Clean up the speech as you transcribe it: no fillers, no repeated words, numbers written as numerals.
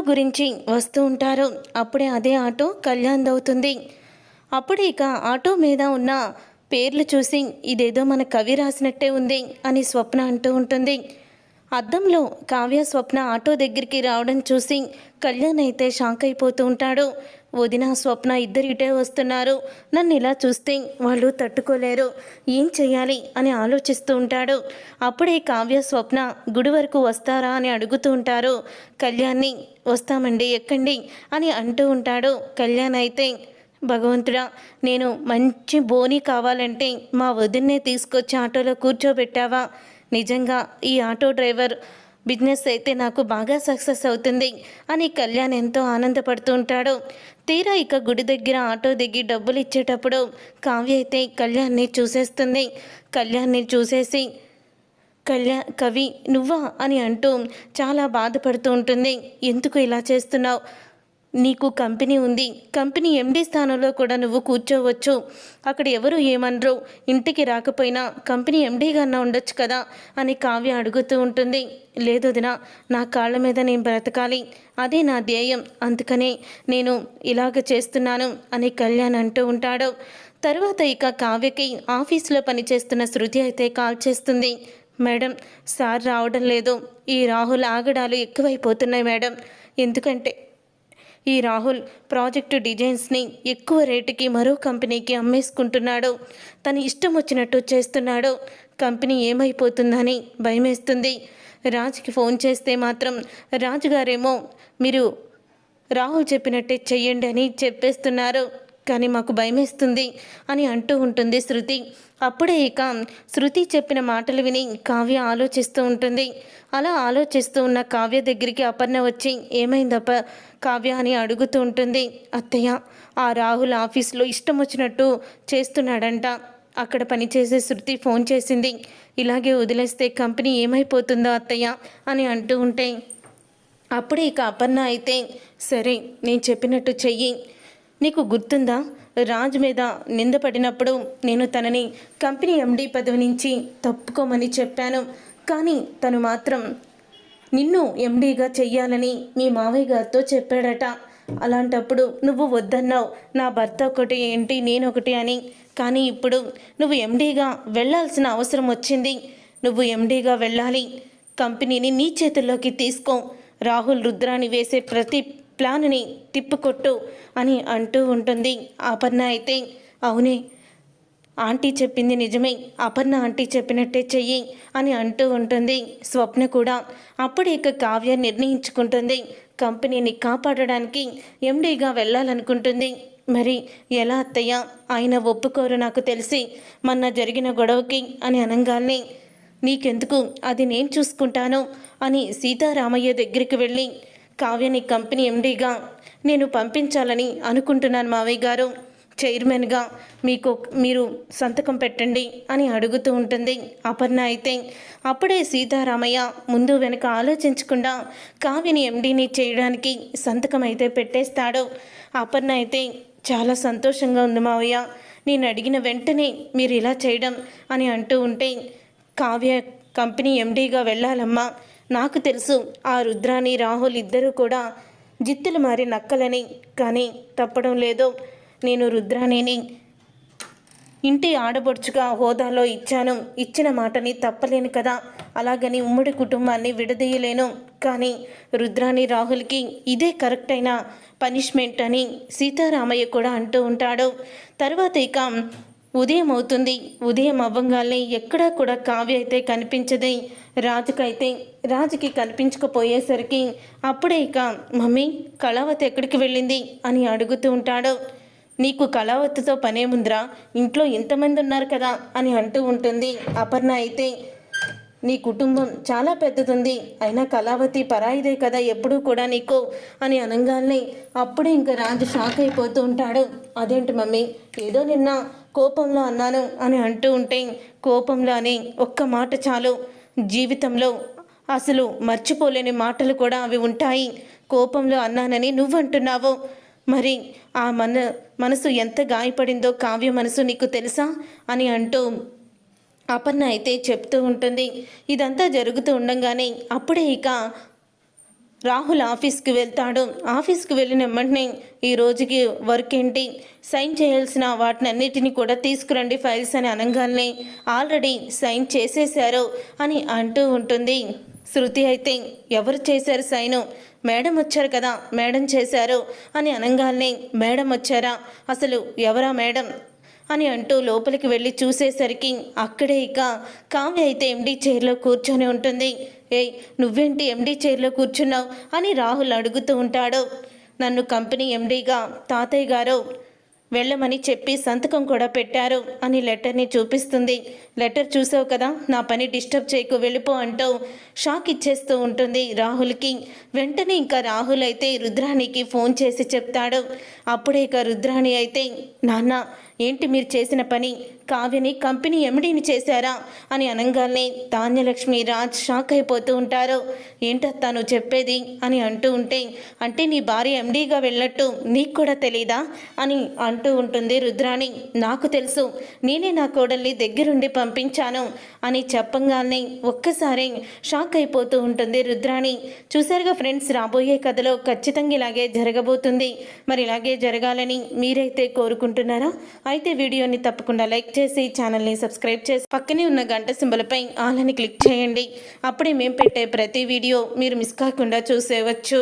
గురించి వస్తూ ఉంటారు. అప్పుడే అదే ఆటో కళ్యాణ్‌దవుతుంది. అప్పుడే ఇక ఆటో మీద ఉన్న పేర్లు చూసి ఇదేదో మన కవి రాసినట్టే ఉంది అని స్వప్న అంటూ ఉంటుంది. అద్దంలో కావ్య, స్వప్న ఆటో దగ్గరికి రావడం చూసి కళ్యాణ్ అయితే షాక్ అయిపోతూ ఉంటాడు. వదిన, స్వప్న ఇద్దరు ఇటే వస్తున్నారు, నన్ను ఇలా చూస్తే వాళ్ళు తట్టుకోలేరు, ఏం చెయ్యాలి అని ఆలోచిస్తూ ఉంటాడు. అప్పుడే కావ్య, స్వప్న గుడి వరకు వస్తారా అని అడుగుతూ ఉంటారు కళ్యాణ్ని. వస్తామండి, ఎక్కండి అని అంటూ ఉంటాడు. కళ్యాణ్ అయితే, భగవంతుడా, నేను మంచి బోని కావాలంటే మా వదిన్నే తీసుకొచ్చి ఆటోలో కూర్చోబెట్టావా? నిజంగా ఈ ఆటో డ్రైవర్ బిజినెస్ అయితే నాకు బాగా సక్సెస్ అవుతుంది అని కళ్యాణ్ ఎంతో ఆనందపడుతూ ఉంటాడు. తీరా ఇక గుడి దగ్గర ఆటో దిగి డబ్బులు ఇచ్చేటప్పుడు కావ్య అయితే కళ్యాణ్ని చూసేస్తుంది. కళ్యాణ్ని చూసేసి, కవి నువ్వా అని అంటూ చాలా బాధపడుతూ ఉంటుంది. ఎందుకు ఇలా చేస్తున్నావు? నీకు కంపెనీ ఉంది, కంపెనీ ఎండి స్థానంలో కూడా నువ్వు కూర్చోవచ్చు, అక్కడ ఎవరు ఏమనరు, ఇంటికి రాకపోయినా కంపెనీ ఎండీగా ఉండొచ్చు కదా అని కావ్య అడుగుతూ ఉంటుంది. లేదు వదినా, నా కాళ్ళ మీద నేను బ్రతకాలి, అదే నా ధ్యేయం, అందుకనే నేను ఇలాగ చేస్తున్నాను అని కళ్యాణ్ అంటూ ఉంటాడు. తర్వాత ఇక కావ్యకి ఆఫీస్లో పనిచేస్తున్న శృతి అయితే కాల్ చేస్తుంది. మేడం, సార్ రావడం లేదు, ఈ రాహుల్ ఆగడాలు ఎక్కువైపోతున్నాయి మేడం. ఎందుకంటే ఈ రాహుల్ ప్రాజెక్టు డిజైన్స్ని ఎక్కువ రేటుకి మరో కంపెనీకి అమ్మేసుకుంటున్నాడు, తన ఇష్టం వచ్చినట్టు చేస్తున్నాడు. కంపెనీ ఏమైపోతుందని భయమేస్తుంది. రాజ్కి ఫోన్ చేస్తే మాత్రం రాజుగారేమో మీరు రాహుల్ చెప్పినట్టే చెయ్యండి అని చెప్పేస్తున్నారు, కానీ మాకు భయమేస్తుంది అని అంటూ ఉంటుంది శృతి. అప్పుడే ఇక శృతి చెప్పిన మాటలు విని కావ్య ఆలోచిస్తూ ఉంటుంది. అలా ఆలోచిస్తూ ఉన్న కావ్య దగ్గరికి అపర్ణ వచ్చి, ఏమైందప్ప కావ్య అని అడుగుతూ ఉంటుంది. అత్తయ్య, ఆ రాహుల్ ఆఫీస్లో ఇష్టం వచ్చినట్టు చేస్తున్నాడంట, అక్కడ పనిచేసే శృతి ఫోన్ చేసింది, ఇలాగే వదిలేస్తే కంపెనీ ఏమైపోతుందో అత్తయ్య అని అంటూ ఉంటే, అప్పుడే ఇక అపర్ణ అయితే, సరే నేను చెప్పినట్టు చెయ్యి. నీకు గుర్తుందా, రాజ్ మీద నిందపడినప్పుడు నేను తనని కంపెనీ ఎండీ పదవి నుంచి తప్పుకోమని చెప్పాను, కానీ తను మాత్రం నిన్ను ఎండీగా చెయ్యాలని మీ మావయ్య గారితో చెప్పాడట. అలాంటప్పుడు నువ్వు వద్దన్నావు, నా భర్త ఒకటి ఏంటి నేనొకటి అని. కానీ ఇప్పుడు నువ్వు ఎండీగా వెళ్ళాల్సిన అవసరం వచ్చింది, నువ్వు ఎండీగా వెళ్ళాలి, కంపెనీని నీ చేతుల్లోకి తీసుకో, రాహుల్ రుద్రాని వేసే ప్రతి ప్లాన్ని తిప్పుకొట్టు అని అంటూ ఉంటుంది. అపర్ణ అయితే, అవునే ఆంటీ చెప్పింది నిజమే, అపర్ణ ఆంటీ చెప్పినట్టే చెయ్యి అని అంటూ ఉంటుంది. స్వప్న కూడా అప్పుడు ఇక కావ్య నిర్ణయించుకుంటుంది, కంపెనీని కాపాడడానికి ఎండీగా వెళ్ళాలనుకుంటుంది. మరి ఎలా అత్తయ్య, ఆయన ఒప్పుకోరు నాకు తెలిసి, మొన్న జరిగిన గొడవకి అని అనగానే, నీకెందుకు, అది నేను చూసుకుంటాను అని సీతారామయ్య దగ్గరికి వెళ్ళి, కావ్యని కంపెనీ ఎండీగా నేను పంపించాలని అనుకుంటున్నాను మావయ్య గారు, చైర్మన్గా మీరు సంతకం పెట్టండి అని అడుగుతూ ఉంటుంది. అపర్ణ అయితే అప్పుడే సీతారామయ్య ముందు వెనక ఆలోచించకుండా కావ్యని ఎండీని చేయడానికి సంతకం అయితే పెట్టేస్తాడు. అపర్ణ అయితే, చాలా సంతోషంగా ఉంది మావయ్య, నేను అడిగిన వెంటనే మీరు ఇలా చేయడం అని అంటూ ఉంటే, కావ్య కంపెనీ ఎండీగా వెళ్ళాలమ్మా, నాకు తెలుసు ఆ రుద్రాని రాహుల్ ఇద్దరూ కూడా జిత్తులు మారి నక్కలని, కానీ తప్పడం లేదు, నేను రుద్రాణిని ఇంటి ఆడబొడుచుగా హోదాలో ఇచ్చాను, ఇచ్చిన మాటని తప్పలేను కదా, అలాగని ఉమ్మడి కుటుంబాన్ని విడదీయలేను, కానీ రుద్రాని రాహుల్కి ఇదే కరెక్ట్ అయిన పనిష్మెంట్ అని సీతారామయ్య కూడా అంటూ ఉంటాడు. తర్వాత ఇక ఉదయం అవుతుంది. ఉదయం అవ్వంగానే ఎక్కడా కూడా కావ్య అయితే కనిపించదే. రాజుకి కనిపించకపోయేసరికి అప్పుడే ఇక, మమ్మీ, కళావతి ఎక్కడికి వెళ్ళింది అని అడుగుతూ ఉంటాడు. నీకు కళావతితో పనేముందిరా, ఇంట్లో ఇంతమంది ఉన్నారు కదా అని అంటూ ఉంటుంది. అపర్ణ అయితే, నీ కుటుంబం చాలా పెద్దదుంది, అయినా కళావతి పరాయిదే కదా ఎప్పుడూ కూడా నీకు అని అనగానే అప్పుడే ఇంకా రాజు షాక్ అయిపోతూ ఉంటాడు. అదేంటి మమ్మీ, ఏదో నిన్న కోపంలో అన్నాను అని అంటూ ఉంటే, కోపంలో అని ఒక్క మాట చాలు, జీవితంలో అసలు మర్చిపోలేని మాటలు కూడా అవి ఉంటాయి, కోపంలో అన్నానని నువ్వంటున్నావు, మరి ఆ మనసు ఎంత గాయపడిందో కావ్య మనసు నీకు తెలుసా అని అంటూ అపర్ణ అయితే చెప్తూ ఉంటుంది. ఇదంతా జరుగుతూ ఉండంగానే అప్పుడే ఇక రాహుల్ ఆఫీస్కి వెళ్తాడు. ఆఫీస్కి వెళ్ళిన వెంటనే ఈ రోజుకి వర్క్ ఏంటి, సైన్ చేయాల్సిన వాటినన్నిటిని కూడా తీసుకురండి ఫైల్స్ అని అనగానే ఆల్రెడీ సైన్ చేసేశారు అని అంటూ ఉంటుంది. శృతి అయితే ఎవరు చేశారు సైను, మేడం వచ్చారు కదా మేడం చేశారు అని అనగానే మేడం వచ్చారా, అసలు ఎవరా మేడం అని అంటూ లోపలికి వెళ్ళి చూసేసరికి అక్కడే ఇక కావ్య అయితే ఎండీ చైర్లో కూర్చొని ఉంటుంది. ఏయ్ నువ్వేంటి ఎండీ చైర్లో కూర్చున్నావు అని రాహుల్ అడుగుతూ ఉంటాడు. నన్ను కంపెనీ ఎండీగా తాతయ్య గారు వెళ్ళమని చెప్పి సంతకం కూడా పెట్టారు అని లెటర్ని చూపిస్తుంది. లెటర్ చూసావు కదా, నా పని డిస్టర్బ్ చేయకు వెళ్ళిపో అంటూ షాక్ ఇచ్చేస్తూ ఉంటుంది రాహుల్కి. వెంటనే ఇంకా రాహుల్ అయితే రుద్రాణికి ఫోన్ చేసి చెప్తాడు. అప్పుడే ఇక రుద్రాణి అయితే నాన్న ఏంటి మీరు చేసిన పని, కావ్యని కంపెనీ ఎండీని చేశారా అని అనగానే ధాన్యలక్ష్మి రాజ్ షాక్ అయిపోతూ ఉంటారు. ఏంటత్తా నువ్వు చెప్పేది అని అంటూ ఉంటే, అంటే నీ భార్య ఎండీగా వెళ్ళినట్టు నీకు కూడా తెలీదా అని అంటూ ఉంటుంది రుద్రాణి. నాకు తెలుసు, నేనే నా కోడల్ని దగ్గరుండి పంపించాను అని చెప్పంగానే ఒక్కసారి షాక్ అయిపోతూ ఉంటుంది రుద్రాణి. చూసారుగా ఫ్రెండ్స్, రాబోయే కథలో ఖచ్చితంగా ఇలాగే జరగబోతుంది. మరి ఇలాగే జరగాలని మీరైతే కోరుకుంటున్నారా? అయితే వీడియోని తప్పకుండా లైక్ చేసి ఛానల్ని సబ్స్క్రైబ్ చేసి పక్కనే ఉన్న గంట సింబల్పై ఆల్ అని క్లిక్ చేయండి. అప్పుడే మేము పెట్టే ప్రతి వీడియో మీరు మిస్ కాకుండా చూసేయవచ్చు.